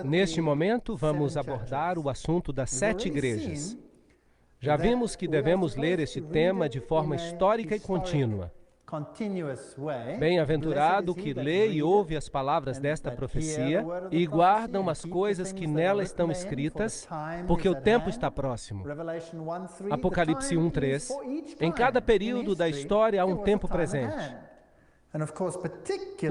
Neste momento, vamos abordar o assunto das 7 igrejas. Já vimos que devemos ler este tema de forma histórica e contínua. Bem-aventurado o que lê e ouve as palavras desta profecia e guardam as coisas que nela estão escritas, porque o tempo está próximo. Apocalipse 1:3. Em cada período da história há um tempo presente.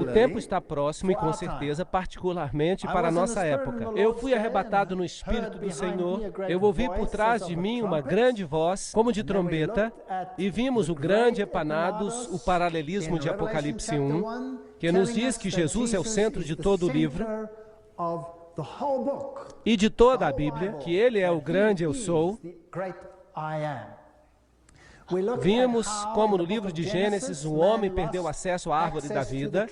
O tempo está próximo e, com certeza, particularmente para a nossa época. Eu fui arrebatado no Espírito do Senhor, eu ouvi por trás de mim uma grande voz, como de trombeta, e vimos o grande Epanados, o paralelismo de Apocalipse 1, que nos diz que Jesus é o centro de todo o livro e de toda a Bíblia, que Ele é o grande Eu Sou. Vimos como no livro de Gênesis o homem perdeu acesso à árvore da vida,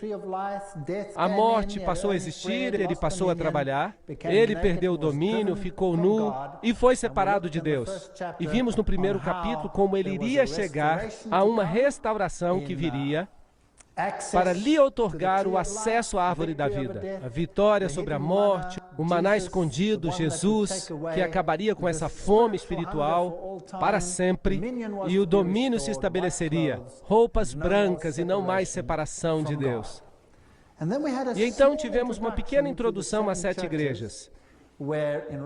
a morte passou a existir, ele passou a trabalhar, ele perdeu o domínio, ficou nu e foi separado de Deus. E vimos no primeiro capítulo como ele iria chegar a uma restauração que viria para lhe outorgar o acesso à árvore da vida, a vitória sobre a morte, o maná escondido, Jesus, que acabaria com essa fome espiritual para sempre, e o domínio se estabeleceria, roupas brancas e não mais separação de Deus. E então tivemos uma pequena introdução às 7 igrejas.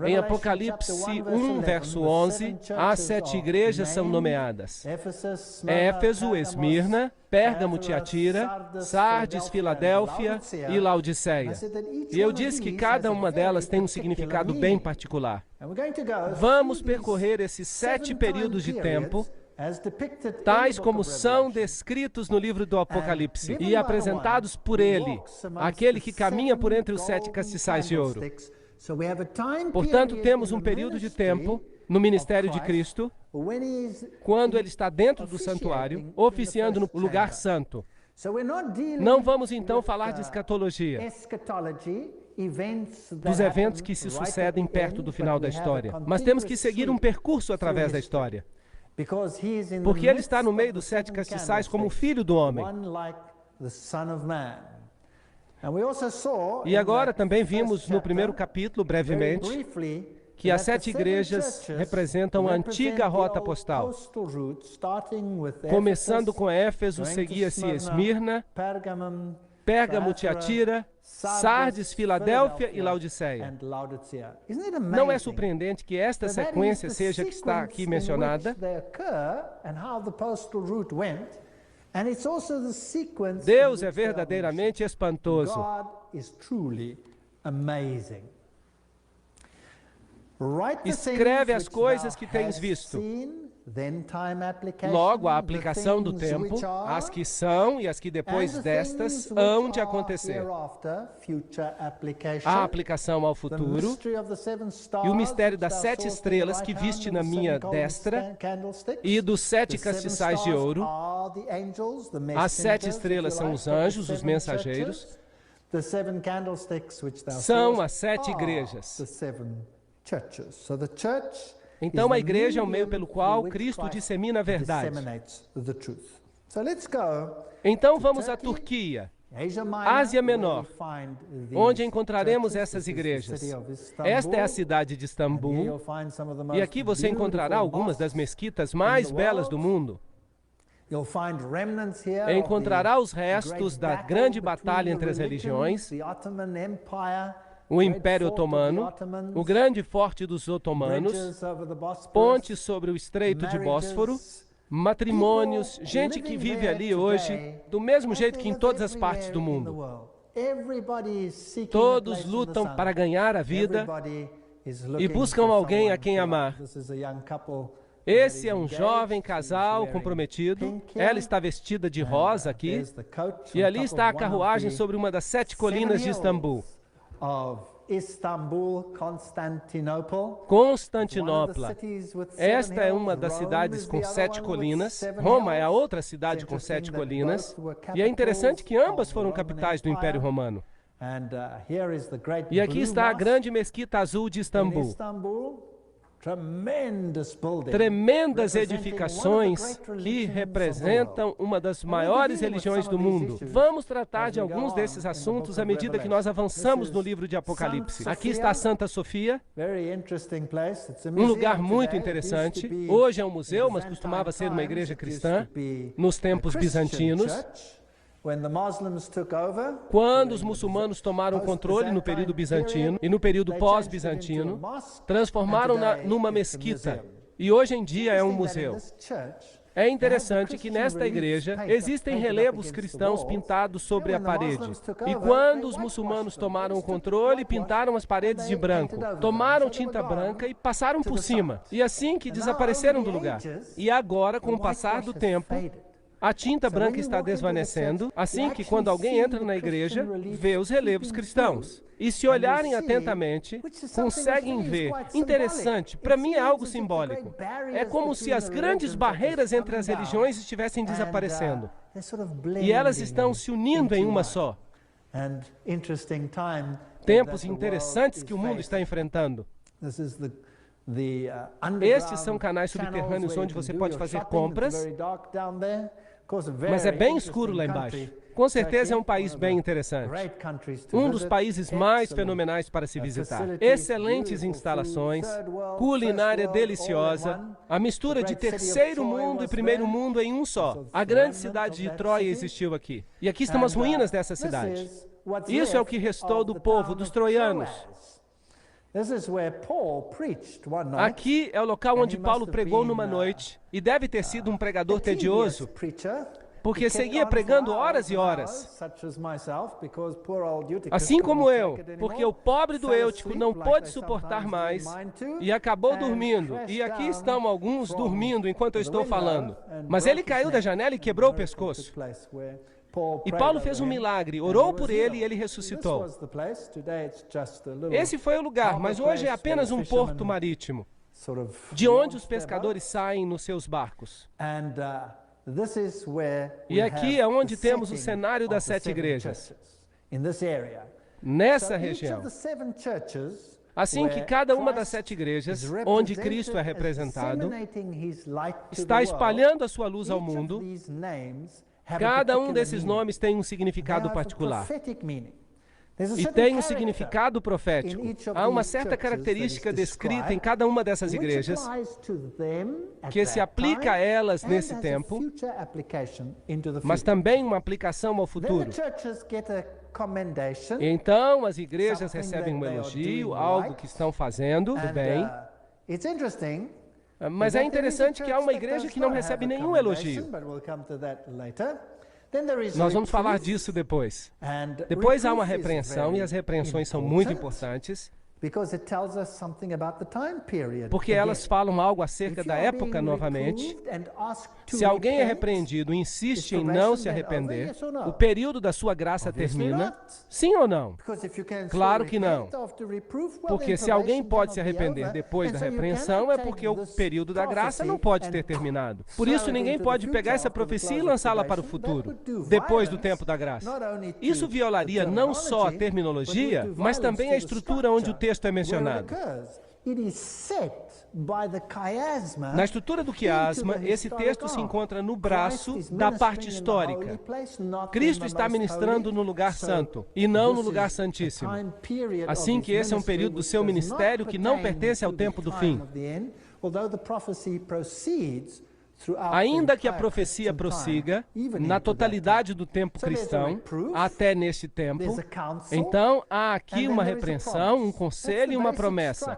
Em Apocalipse 1, verso 11, as 7 igrejas são nomeadas: Éfeso, Esmirna, Pérgamo, Tiatira, Sardes, Filadélfia e Laodiceia. E eu disse que cada uma delas tem um significado bem particular. Vamos percorrer esses 7 períodos de tempo, tais como são descritos no livro do Apocalipse e apresentados por ele, aquele que caminha por entre os 7 castiçais de ouro. Portanto, temos um período de tempo no ministério de Cristo, quando ele está dentro do santuário, oficiando no lugar santo. Não vamos então falar de escatologia, dos eventos que se sucedem perto do final da história, mas temos que seguir um percurso através da história, porque ele está no meio dos 7 castiçais como o Filho do Homem. E agora também vimos no primeiro capítulo, brevemente, que as 7 igrejas representam a antiga rota postal. Começando com Éfeso, seguia-se Esmirna, Pérgamo, Tiatira, Sardes, Filadélfia e Laodiceia. Não é surpreendente que esta sequência seja a que está aqui mencionada? Deus é verdadeiramente espantoso. Escreve as coisas que tens visto. Logo, a aplicação do tempo, as que são e as que depois destas hão de acontecer. A aplicação ao futuro e o mistério das 7 estrelas que viste na minha destra e dos 7 castiçais de ouro. As 7 estrelas são os anjos, os mensageiros. São as 7 igrejas. Então, a igreja é o meio pelo qual Cristo dissemina a verdade. Então, vamos à Turquia, Ásia Menor, onde encontraremos essas igrejas. Esta é a cidade de Istambul, e aqui você encontrará algumas das mesquitas mais belas do mundo. Encontrará os restos da grande batalha entre as religiões, o Império Otomano, o grande forte dos otomanos, pontes sobre o Estreito de Bósforo, matrimônios, gente que vive ali hoje, do mesmo jeito que em todas as partes do mundo. Todos lutam para ganhar a vida e buscam alguém a quem amar. Esse é um jovem casal comprometido. Ela está vestida de rosa aqui, e ali está a carruagem sobre uma das 7 colinas de Istambul. Constantinopla. Esta é uma das cidades com 7 colinas. Roma é a outra cidade com 7 colinas. E é interessante que ambas foram capitais do Império Romano. E aqui está a grande mesquita azul de Istambul. tremendas edificações que representam uma das maiores religiões do mundo. Vamos tratar de alguns desses assuntos à medida que nós avançamos no livro de Apocalipse. Aqui está a Santa Sofia, um lugar muito interessante. Hoje é um museu, mas costumava ser uma igreja cristã nos tempos bizantinos. Quando os muçulmanos tomaram controle no período bizantino e no período pós-bizantino, transformaram-na numa mesquita e hoje em dia é um museu. É interessante que nesta igreja existem relevos cristãos pintados sobre a parede. E quando os muçulmanos tomaram o controle, pintaram as paredes de branco, tomaram tinta branca e passaram por cima. E assim que desapareceram do lugar. E agora, com o passar do tempo, a tinta branca está desvanecendo, assim que quando alguém entra na igreja, vê os relevos cristãos. E se olharem atentamente, conseguem ver. Interessante, para mim é algo simbólico. É como se as grandes barreiras entre as religiões estivessem desaparecendo. E elas estão se unindo em uma só. Tempos interessantes que o mundo está enfrentando. Estes são canais subterrâneos onde você pode fazer compras, mas é bem escuro lá embaixo. Com certeza é um país bem interessante. Um dos países mais fenomenais para se visitar. Excelentes instalações, culinária deliciosa, a mistura de terceiro mundo e primeiro mundo em um só. A grande cidade de Troia existiu aqui. E aqui estão as ruínas dessa cidade. Isso é o que restou do povo, dos troianos. Aqui é o local onde Paulo pregou numa noite, e deve ter sido um pregador tedioso, porque seguia pregando horas e horas. Assim como eu, porque o pobre do Eutico não pôde suportar mais e acabou dormindo. E aqui estão alguns dormindo enquanto eu estou falando. Mas ele caiu da janela e quebrou o pescoço. E Paulo fez um milagre, orou por ele e ele ressuscitou. Esse foi o lugar, mas hoje é apenas um porto marítimo, de onde os pescadores saem nos seus barcos. E aqui é onde temos o cenário das 7 igrejas, nessa região. Assim que cada uma das 7 igrejas, onde Cristo é representado, está espalhando a sua luz ao mundo. Cada um desses nomes tem um significado particular. E tem um significado profético. Há uma certa característica descrita em cada uma dessas igrejas que se aplica a elas nesse tempo, mas também uma aplicação ao futuro. Então, as igrejas recebem um elogio, algo que estão fazendo do bem. Mas é interessante que há uma igreja que não recebe nenhum elogio. Nós vamos falar disso depois. Depois há uma repreensão, e as repreensões são muito importantes, porque elas falam algo acerca da época novamente. Se alguém é repreendido e insiste em não se arrepender, o período da sua graça termina? Sim ou não? Claro que não. Porque se alguém pode se arrepender depois da repreensão, é porque o período da graça não pode ter terminado. Por isso, ninguém pode pegar essa profecia e lançá-la para o futuro, depois do tempo da graça. Isso violaria não só a terminologia, mas também a estrutura onde o texto é mencionado. Na estrutura do quiasma, esse texto se encontra no braço da parte histórica. Cristo está ministrando no lugar santo e não no lugar santíssimo. Assim que esse é um período do seu ministério que não pertence ao tempo do fim. Ainda que a profecia prossiga na totalidade do tempo cristão, até neste tempo, então há aqui uma repreensão, um conselho e uma promessa.